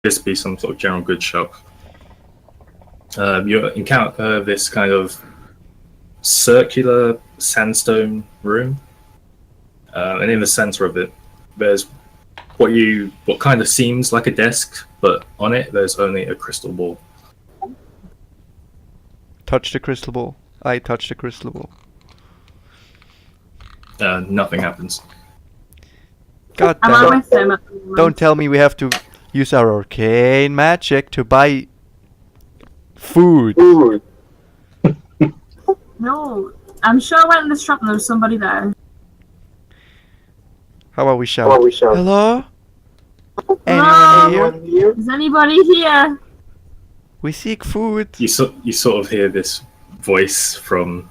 this be some sort of general goods shop. You encounter this kind of circular sandstone room, and in the center of it, there's what kind of seems like a desk, but on it there's only a crystal ball. Touch the crystal ball. I touch the crystal ball. Nothing happens. God damn it. Don't tell me we have to use our arcane magic to buy food. No, I'm sure I went in the shop and there was somebody there. How about we shout? Hello? Anyone here? Is anybody here? We seek food. You sort of hear this voice from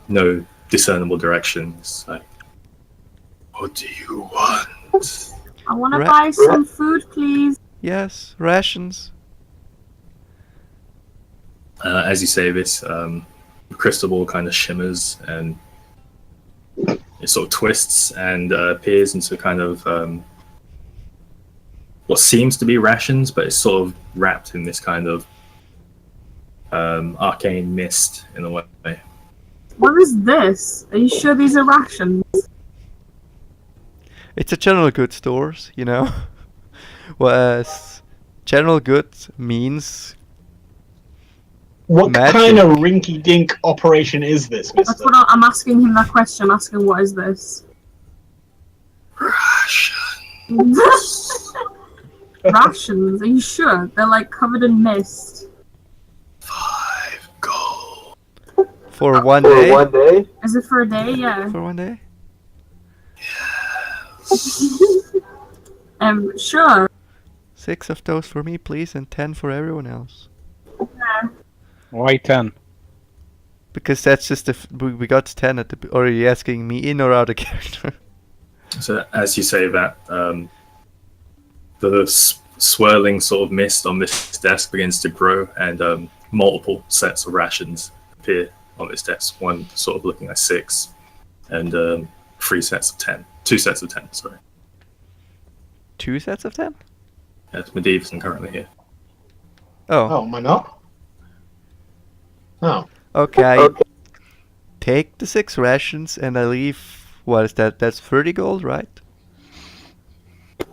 no discernible directions. Like, what do you want? I want to buy some food, please. Yes, rations. As you say this, the crystal ball kind of shimmers and it sort of twists and appears into kind of what seems to be rations, but it's sort of wrapped in this kind of arcane mist in a way. What is this? Are you sure these are rations? It's a general goods stores, you know. Whereas general goods means what magic. kind of rinky-dink operation is this, mister? That's what I'm asking him that question. I'm asking, what is this? Rations. Rations? Are you sure? They're like covered in mist. 5 gold. For one day? Is it for a day? Yeah. For one day? Sure. 6 of those for me, please, and 10 for everyone else. Yeah. Why 10? Because that's just we got 10 at the. Or are you asking me in or out of character? So as you say that, the swirling sort of mist on this desk begins to grow, and multiple sets of rations appear on this desk. One sort of looking like 6, and 3 sets of 10. 2 sets of 10, sorry. 2 sets of 10? Yes, Medivh isn't currently here. Oh. Am I not? Oh. Okay. Take the 6 rations and I leave. What is that? That's 30 gold, right?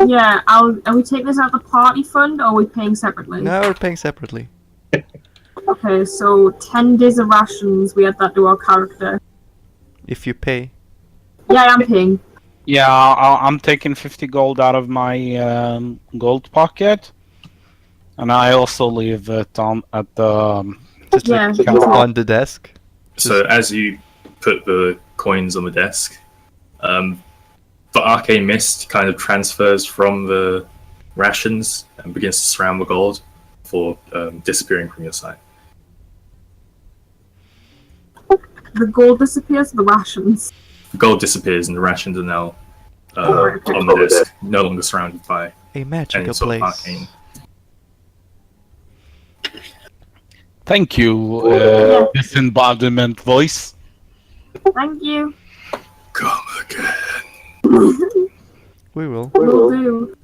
Yeah. Are we taking this out of the party fund, or are we paying separately? No, we're paying separately. Okay, so 10 days of rations. We add that to our character. If you pay. Yeah, I'm paying. Yeah, I'm taking 50 gold out of my gold pocket, and I also leave it at the just like on the desk. So as you put the coins on the desk, the arcane mist kind of transfers from the rations and begins to surround the gold before disappearing from your sight. The gold disappears, the rations. The gold disappears and the rations are now on the desk, no longer surrounded by a magical any sort of place. arcane. Thank you, disembodiment voice. Thank you. Come again. We will. Will do.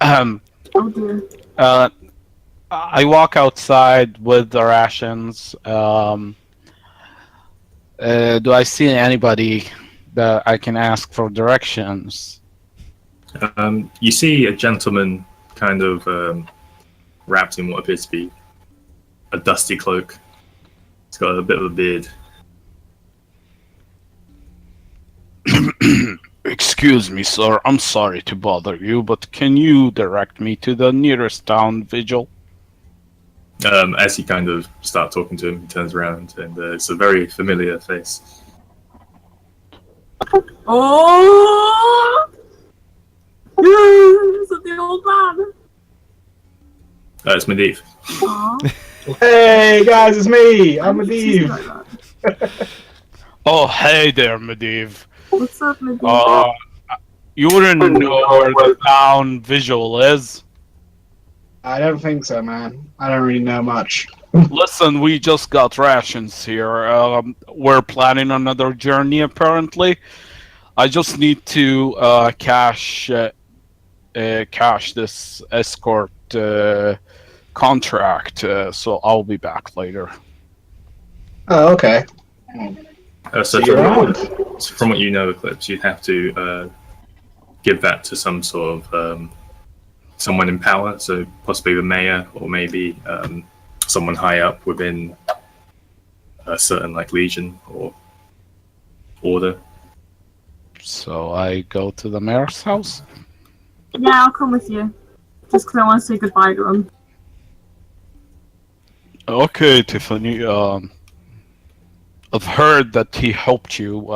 Oh dear. I walk outside with the rations. Do I see anybody that I can ask for directions? You see a gentleman kind of wrapped in what appears to be a dusty cloak. He's got a bit of a beard. Excuse me, sir. I'm sorry to bother you, but can you direct me to the nearest town vigil? As you kind of start talking to him, he turns around, and it's a very familiar face. Oh! Is it the old man? It's Medivh. Hey guys, it's me. I'm Medivh. Oh, hey there, Medivh. What's up, Medivh? You wouldn't know where the town visual is? I don't think so, man. I don't really know much. Listen, we just got rations here. We're planning another journey, apparently. I just need to cash cash this escort contract, so I'll be back later. Oh, okay. So See you around. from what you know, Eclipse, you'd have to give that to some sort of someone in power, so possibly the mayor, or maybe someone high up within a certain like legion or order. So I go to the mayor's house. Yeah, I'll come with you. Just because I want to say goodbye to him. Okay, Tiffany. I've heard that he helped you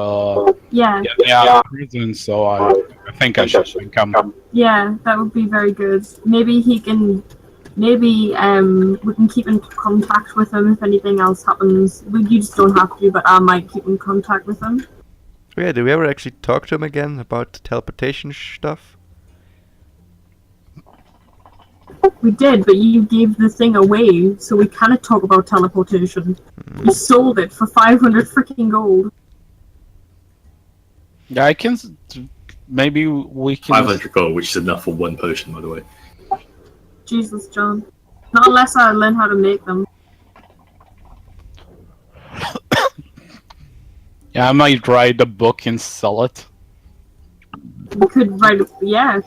Yeah, get me out of prison, so I think I should come. yeah, that would be very good. Maybe he can. Maybe we can keep in contact with him if anything else happens. You just don't have to, but I might keep in contact with him. Oh yeah, did we ever actually talk to him again about the teleportation stuff? We did, but you gave the thing away, so we cannot talk about teleportation. You sold it for 500 freaking gold. Yeah, I can. Maybe we can. 500 gold, which is enough for one potion, by the way. Jesus, John. Not unless I learn how to make them. Yeah, I might write a book and sell it. We could write it, yeah.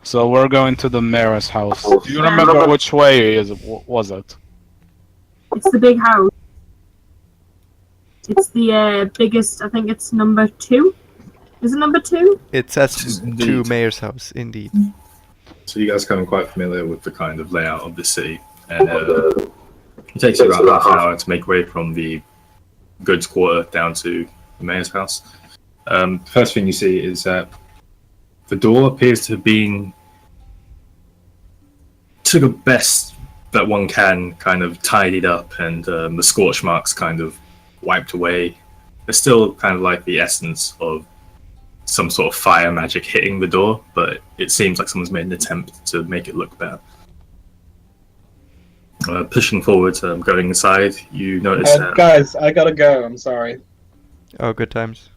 So we're going to the mayor's house. Do you remember which way was it? It's the big house. It's the biggest, I think it's number 2. Is it number 2? It says Indeed. to mayor's house, indeed. So you guys become quite familiar with the kind of layout of the city, and it takes you about half an hour to make way from the goods quarter down to the mayor's house. First thing you see is that the door appears to have been, to the best that one can, kind of tidied up, and the scorch marks kind of wiped away. There's still kind of like the essence of some sort of fire magic hitting the door, but it seems like someone's made an attempt to make it look better. Pushing forward, going inside, you notice that... Guys, I gotta go. I'm sorry. Oh, good times.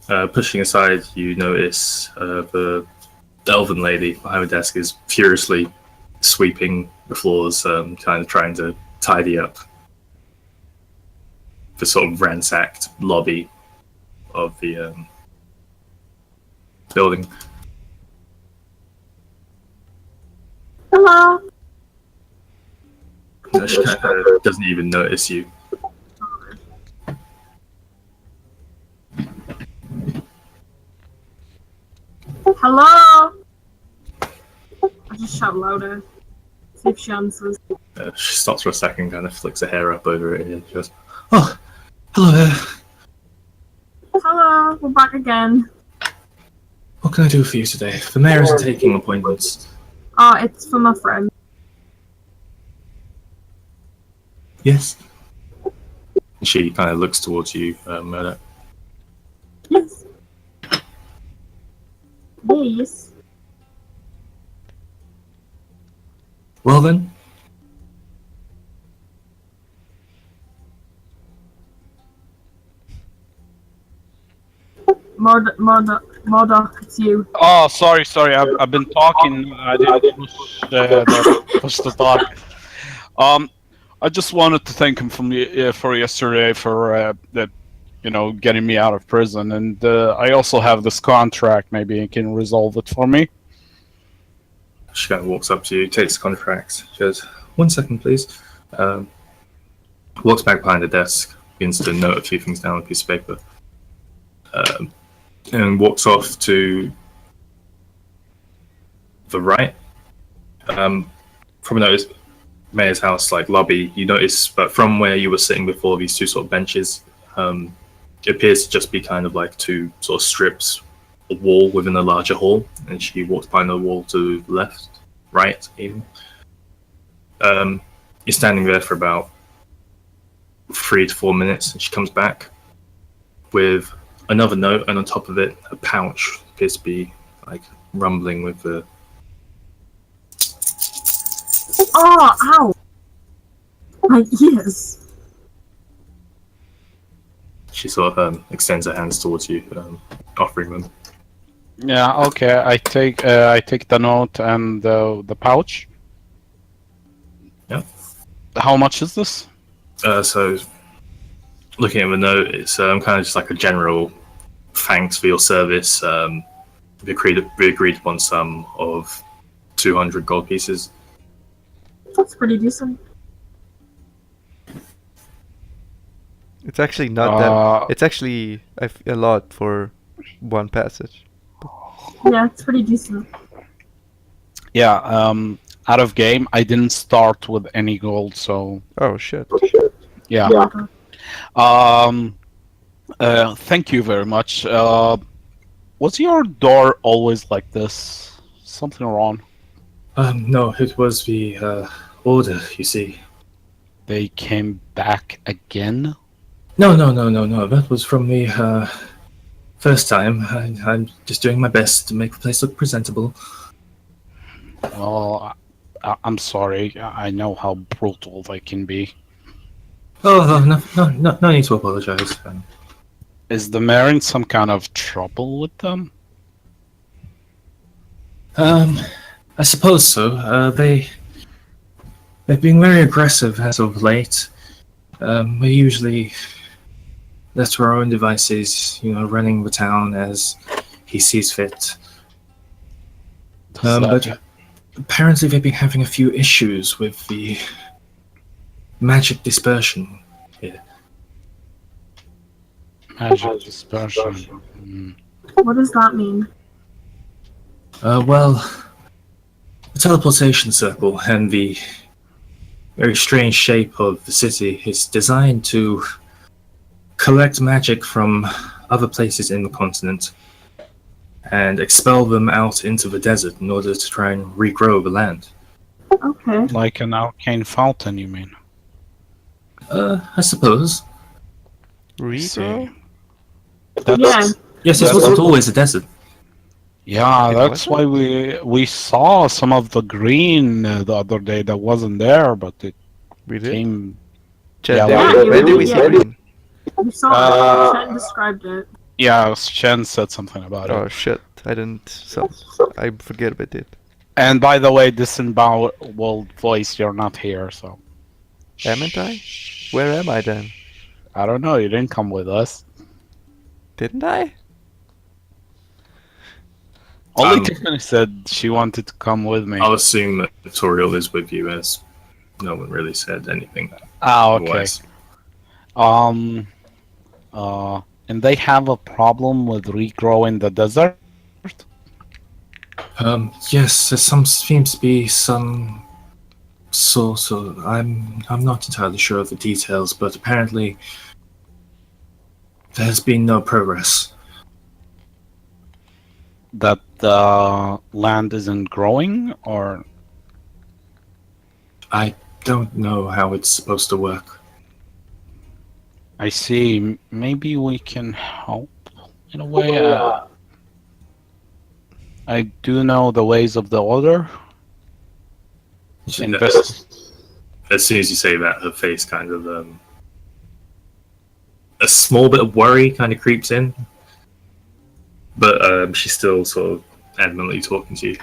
Pushing aside, you notice the elven lady behind the desk is furiously sweeping the floors, kind of trying to tidy up the sort of ransacked lobby of the building. Hello. She kind of doesn't even notice you. Hello. I'll just shout louder. See if she answers. She stops for a second, kind of flicks her hair up over it, and she goes, "Oh, hello there. Hello, we're back again. What can I do for you today? The mayor isn't taking appointments." Oh, it's for my friend. Yes. She kind of looks towards you, Murdoch. Yes. Yes. Well then, Murdoch, it's you. Oh, sorry. I've been talking. I didn't push the talk. I just wanted to thank him for yesterday for getting me out of prison, and I also have this contract. Maybe he can resolve it for me. she kind of walks up to you, takes the contract. She goes, "1 second, please." Walks back behind the desk, begins to note a few things down on a piece of paper, and walks off to the right. From the mayor's house, like lobby, you notice, but from where you were sitting before, these two sort of benches, it appears to just be kind of like two sort of strips, a wall within a larger hall, and she walks behind the wall to the left, right, even. You're standing there for about 3 to 4 minutes, and she comes back with another note, and on top of it, a pouch appears to be like rumbling with the... Oh, ow! My ears. She sort of extends her hands towards you, offering them. Yeah. Okay. I take the note and the pouch. Yeah. How much is this? So, looking at the note, it's kind of just like a general thanks for your service. We agreed upon sum of 200 gold pieces. That's pretty decent. It's actually not that. It's actually a lot for one passage. Yeah, it's pretty decent. Yeah. Out of game, I didn't start with any gold, so Oh shit. yeah. Thank you very much. Was your door always like this? Something wrong? No, it was the order, you see. They came back again? No. That was from the first time. I'm just doing my best to make the place look presentable. Well, I'm sorry. I know how brutal they can be. Oh, no need to apologize. Is the mayor in some kind of trouble with them? I suppose so. They've been very aggressive as of late. We usually left to our own devices, running the town as he sees fit. But apparently they've been having a few issues with the magic dispersion here. Magic dispersion. What does that mean? Well, the teleportation circle and the very strange shape of the city is designed to collect magic from other places in the continent and expel them out into the desert in order to try and regrow the land. Okay. Like an arcane fountain, you mean? I suppose. Regrow? Yeah. Yes, it wasn't always a desert. Yeah, It that's wasn't? why we saw some of the green the other day that wasn't there, but it We did. came. Chen, Yeah, when did we yeah. see green? We saw it. Chen described it. Yeah, Shen said something about Oh it. shit! I didn't. So I forget about it. And by the way, disemboweled voice, you're not here, so. Haven't I? Where am I then? I don't know. You didn't come with us. Didn't I? Only Tiffany said she wanted to come with me. I'll assume that Toriel is with you, as no one really said anything. Ah, okay. Otherwise. And they have a problem with regrowing the desert. Yes, there seems to be some sort of. I'm not entirely sure of the details, but apparently there's been no progress. That the land isn't growing, or I don't know how it's supposed to work. I see. Maybe we can help in a way. I do know the ways of the order. Invest. As soon as you say that, her face kind of a small bit of worry kind of creeps in, but she's still sort of adamantly talking to you.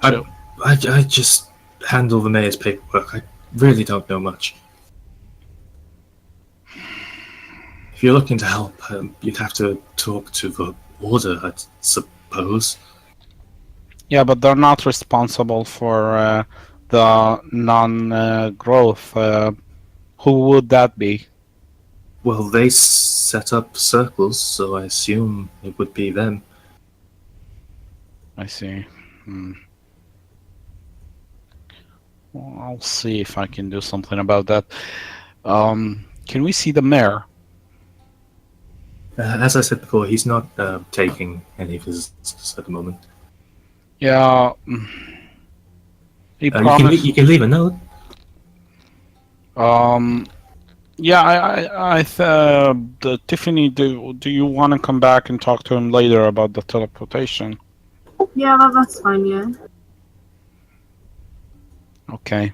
So- I just handle the mayor's paperwork. I really don't know much. If you're looking to help, you'd have to talk to the order, I suppose. Yeah, but they're not responsible for the non-growth. Who would that be? Well, they set up circles, so I assume it would be them. I see. Well, I'll see if I can do something about that. Can we see the mayor? As I said before, he's not taking any visits at the moment. Yeah. He You promised. can leave a note. Yeah, Tiffany, do you want to come back and talk to him later about the teleportation? Yeah, that's fine. Yeah. Okay.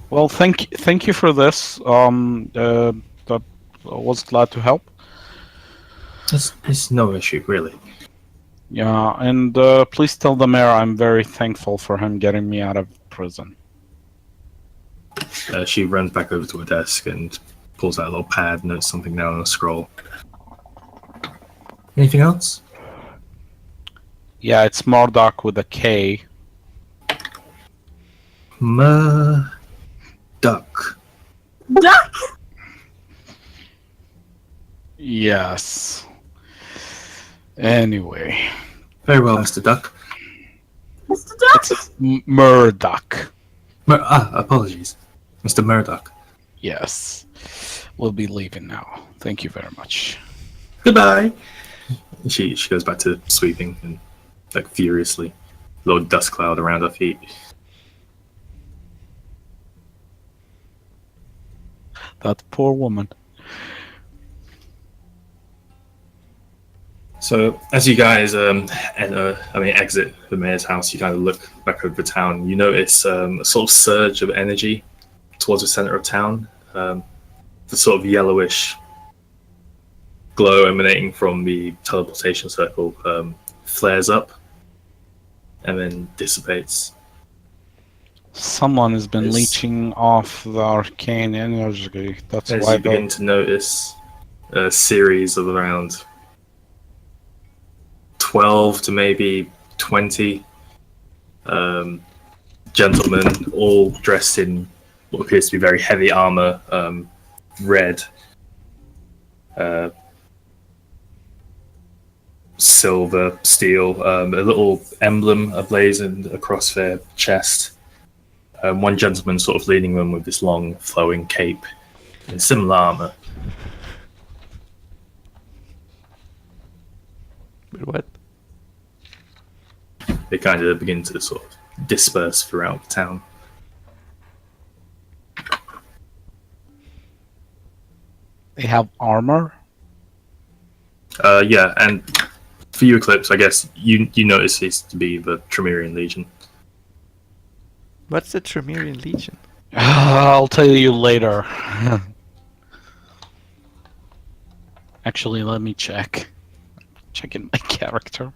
Well, thank you for this. That I was glad to help. It's no issue, really. Yeah, and please tell the mayor I'm very thankful for him getting me out of prison. She runs back over to her desk and pulls out a little pad, notes something down on a scroll. Anything else? Yeah, it's Murdoch with a K. Duck. Duck! Yes. Anyway, Very well, Mr. Duck. Mr. Duck! it's Murdoch. Apologies. Mr. Murdoch. Yes. We'll be leaving now. Thank you very much. Goodbye. She goes back to sweeping and like furiously. A little dust cloud around her feet. That poor woman. So as you guys exit the mayor's house, you kind of look back over the town. You notice a sort of surge of energy towards the center of town. The sort of yellowish glow emanating from the teleportation circle flares up and then dissipates. Someone has been Yes. leeching off the arcane energy. That's As why you begin to notice a series of around 12 to maybe 20 gentlemen, all dressed in what appears to be very heavy armor, red, silver, steel, a little emblem ablazoned across their chest. One gentleman sort of leading them with this long flowing cape in similar armor. What? They kind of begin to sort of disperse throughout the town. they have armor. Yeah, and for you, Eclipse, I guess you notice this to be the Trymirian Legion. What's the Trymirian Legion? I'll tell you later. Actually, let me check. Checking my character.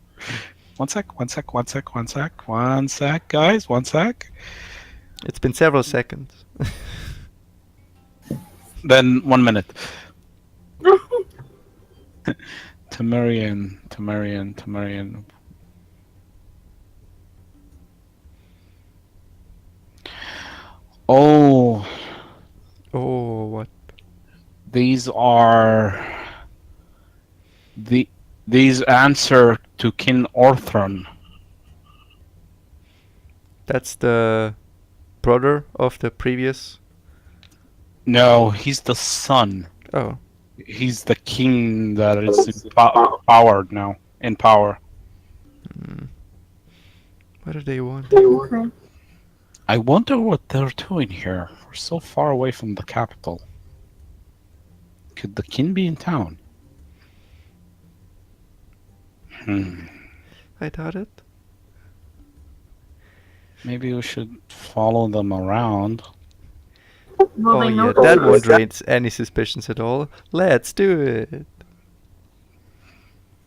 One sec, guys. One sec. It's been several seconds. Then 1 minute. Trymirian. Oh, Oh, what? these are these answer to King Orthron. That's the brother of the previous. No, he's the son. Oh, He's the king that is powered now. In power. what do they want? Okay. I wonder what they're doing here. We're so far away from the capital. Could the king be in town? I doubt it. Maybe we should follow them around. Well, Oh they know yeah, that that we're won't raise any suspicions at all. Let's do it.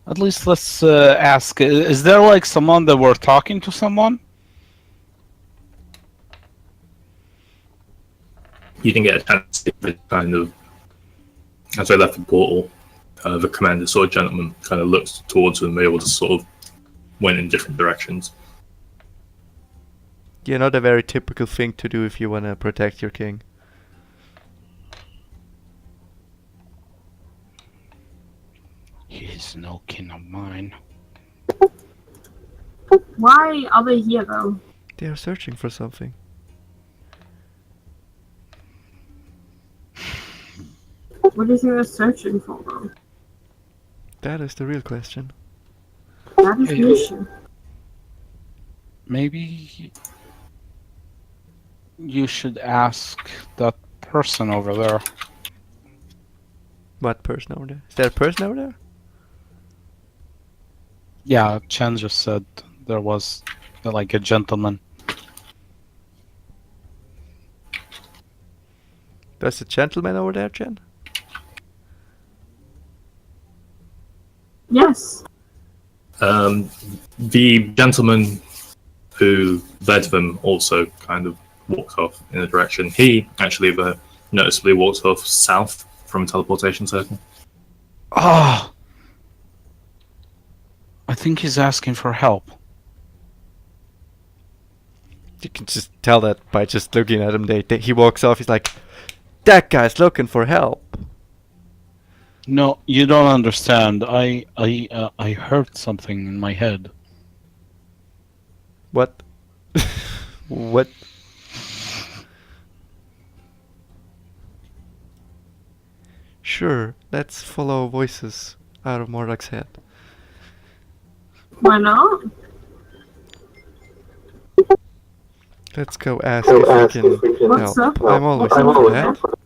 At least let's ask. Is there like someone that we're talking to someone? You didn't get a chance to see the kind of, as I left the portal, the commander sort of gentleman kind of looked towards them, able to sort of went in different directions. Yeah, not a very typical thing to do if you want to protect your king. He is no kin of mine. Why are they here, though? They are searching for something. What do you think they're searching for, though? That is the real question. That is the issue. Maybe you should ask that person over there. What person over there? Is there a person over there? Yeah, Chen just said there was like a gentleman. There's a gentleman over there, Jen? Yes. The gentleman who led them also kind of walked off in a direction. He actually noticeably walked off south from a teleportation circle. Ah! I think he's asking for help. You can just tell that by just looking at him. He walks off. He's like, "That guy's looking for help." No, you don't understand. I heard something in my head. What? What? Sure, let's follow voices out of Mordok's head. Why not? Let's go ask if we can What's help. up? I'm always I'm up for always that. up.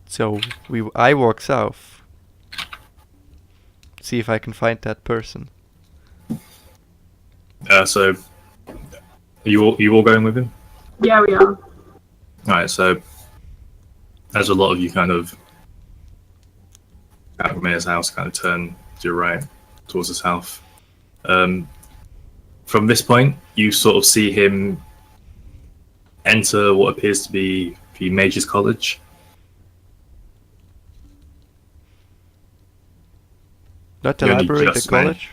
So I walk south. See if I can find that person. So, you all going with him? Yeah, we are. Alright, so as a lot of you kind of out of Mayor's house kind of turn to your right towards the south. From this point, you sort of see him enter what appears to be the Mage's College. Not the You only library, the just college?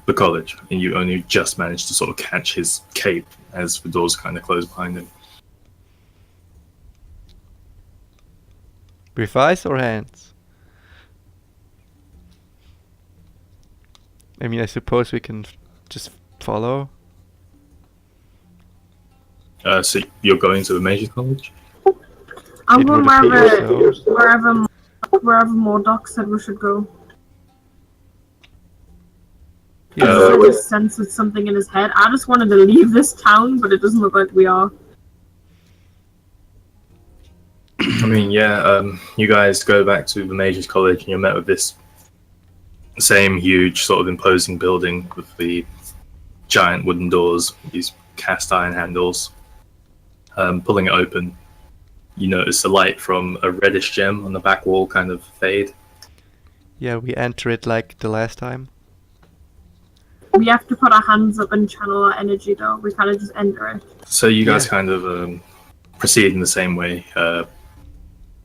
The college, and you only just managed to sort of catch his cape as the doors kind of close behind him. With eyes or hands? I mean, I suppose we can just follow. So you're going to the Mage's College? I'm It going would appear so. wherever Mordok said we should go. Yeah. I just sensed something in his head. I just wanted to leave this town, but it doesn't look like we are. I mean, yeah, you guys go back to the Mage's College and you're met with this same huge sort of imposing building with the giant wooden doors, these cast iron handles. Pulling it open, you notice the light from a reddish gem on the back wall kind of fade. Yeah, we enter it like the last time. We have to put our hands up and channel our energy, though. We kind of just enter it. So you guys Yeah. kind of proceed in the same way.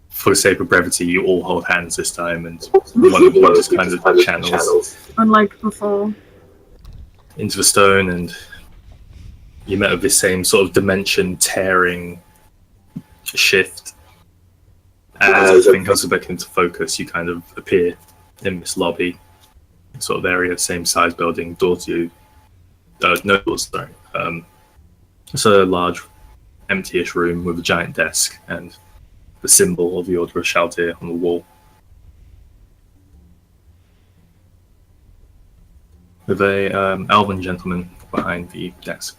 For the sake of brevity, you all hold hands this time, and one of you just kind of channels Unlike before. into the stone, and you met with this same sort of dimension-tearing shift. As everything comes back into focus, you kind of appear in this lobby, sort of area, same size building, door to you. No doors, sorry. It's a large, empty-ish room with a giant desk and the symbol of the Order of Shaltir on the wall. With a elven gentleman behind the desk.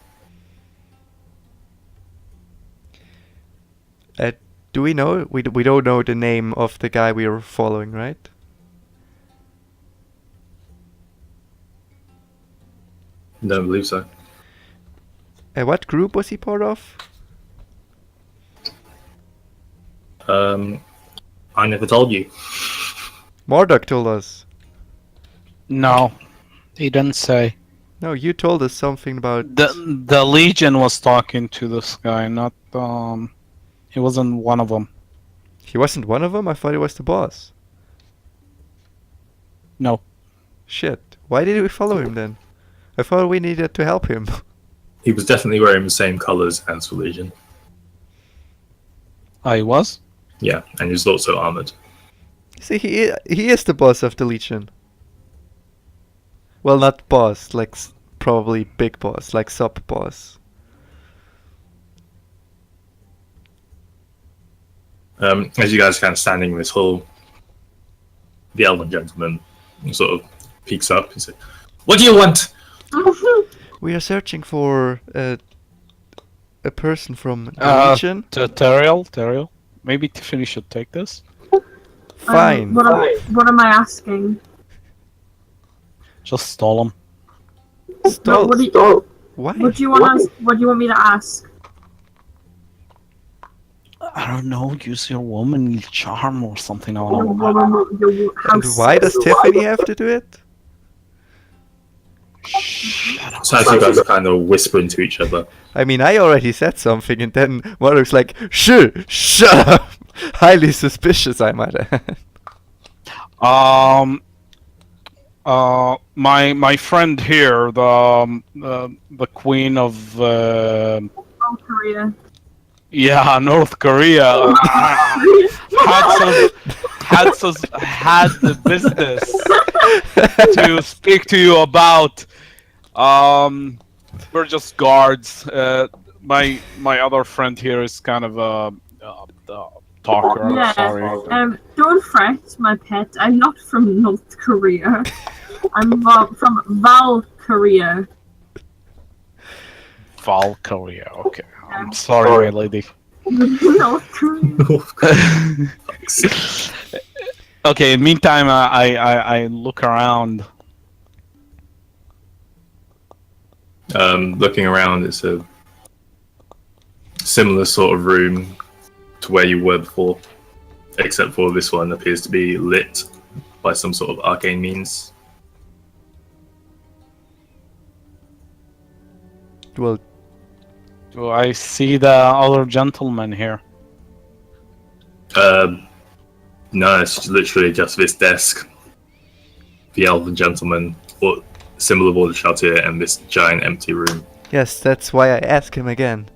Do we know? We don't know the name of the guy we are following, right? Don't believe so. What group was he part of? I never told you. Mordok told us. No, he didn't say. No, you told us something about... The Legion was talking to this guy, not he wasn't one of them. He wasn't one of them? I thought he was the boss. No. Shit. Why did we follow him then? I thought we needed to help him. He was definitely wearing the same colours as the Legion. I was? Yeah, and he's also armoured. See, he is the boss of the Legion. Well, not boss, like probably big boss, like sub boss. As you guys are kind of standing in this hall, the elven gentleman sort of peeks up and says, "What do you want?" We are searching for a person from the Legion. Teriel. Maybe Tiffany should take this. Fine. What am I asking? Just stall him. Stall. What do Why? What do you want me to ask? I don't know. Use your womanly charm or something. I Your don't know. woman, your And house. why does Tiffany have to do it? Shut up. So as you guys are kind of whispering to each other, I mean, I already said something, and then Murdoch's like, shut up! Highly suspicious, I might add. My friend here, the queen of South Korea. yeah, North Korea, had the business to speak to you about. We're just guards. My other friend here is kind of a talker. I'm Yeah. sorry. Don't fret, my pet. I'm not from North Korea. I'm from Val Korea. Val Korea. Okay, I'm sorry, my lady. North Korea. Okay. Meantime, I look around. looking around, it's a similar sort of room to where you were before, except for this one appears to be lit by some sort of arcane means. Well, Do I see the other gentleman here? No, it's literally just this desk, the elven gentleman, or symbol of order here, and this giant empty room. yes, that's why I ask him again.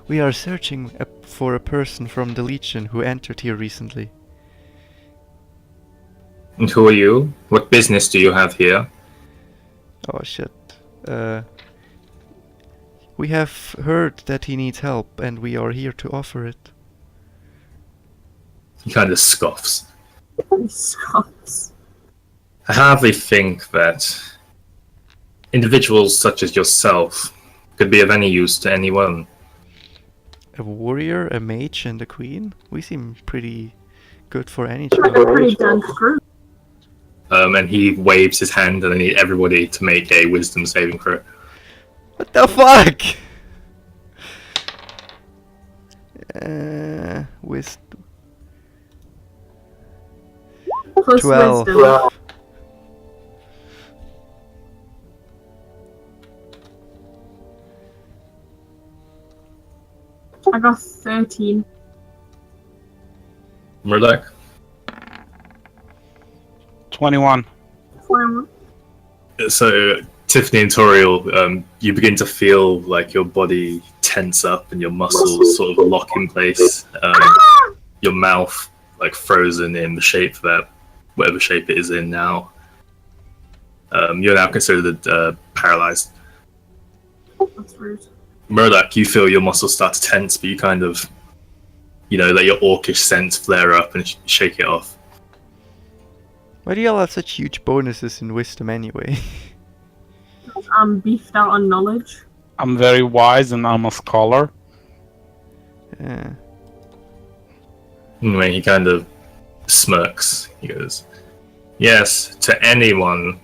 We are searching for a person from the Legion who entered here recently. And who are you? What business do you have here? Oh shit. We have heard that he needs help, and we are here to offer it. He kind of scoffs. Scots. I hardly think that individuals such as yourself could be of any use to anyone. A warrior, a mage, and a queen? We seem pretty good for any Like job. a pretty dense group. And he waves his hand, and I need everybody to make a wisdom saving throw. What the fuck? Wisdom. Plus 12. wisdom. I got 13. Murdoch? 21. 21. So, Tiffany and Toriel, you begin to feel like your body tense up and your muscles sort of lock in place. Your mouth like frozen in the shape that, whatever shape it is in now. You're now considered paralyzed. That's rude. Murdoch, you feel your muscles start to tense, but you kind of, let your orcish sense flare up and shake it off. Why do y'all have such huge bonuses in wisdom anyway? I'm beefed out on knowledge. I'm very wise and I'm a scholar. Yeah. Anyway, he kind of smirks. He goes, "Yes, to anyone